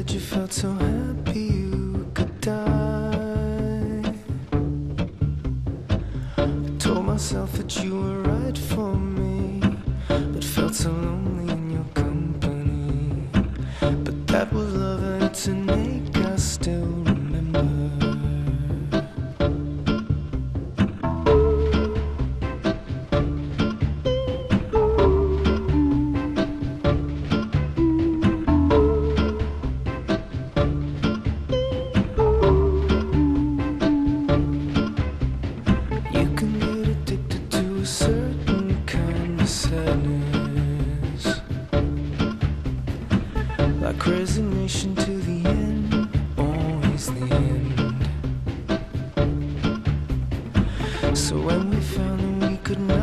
said you felt so happy you could die. I told myself that you were right for me, but felt so lonely in your company. But that was love and it's an ache I still remember. Sadness, like resignation to the end, always the end. So when we found that we could not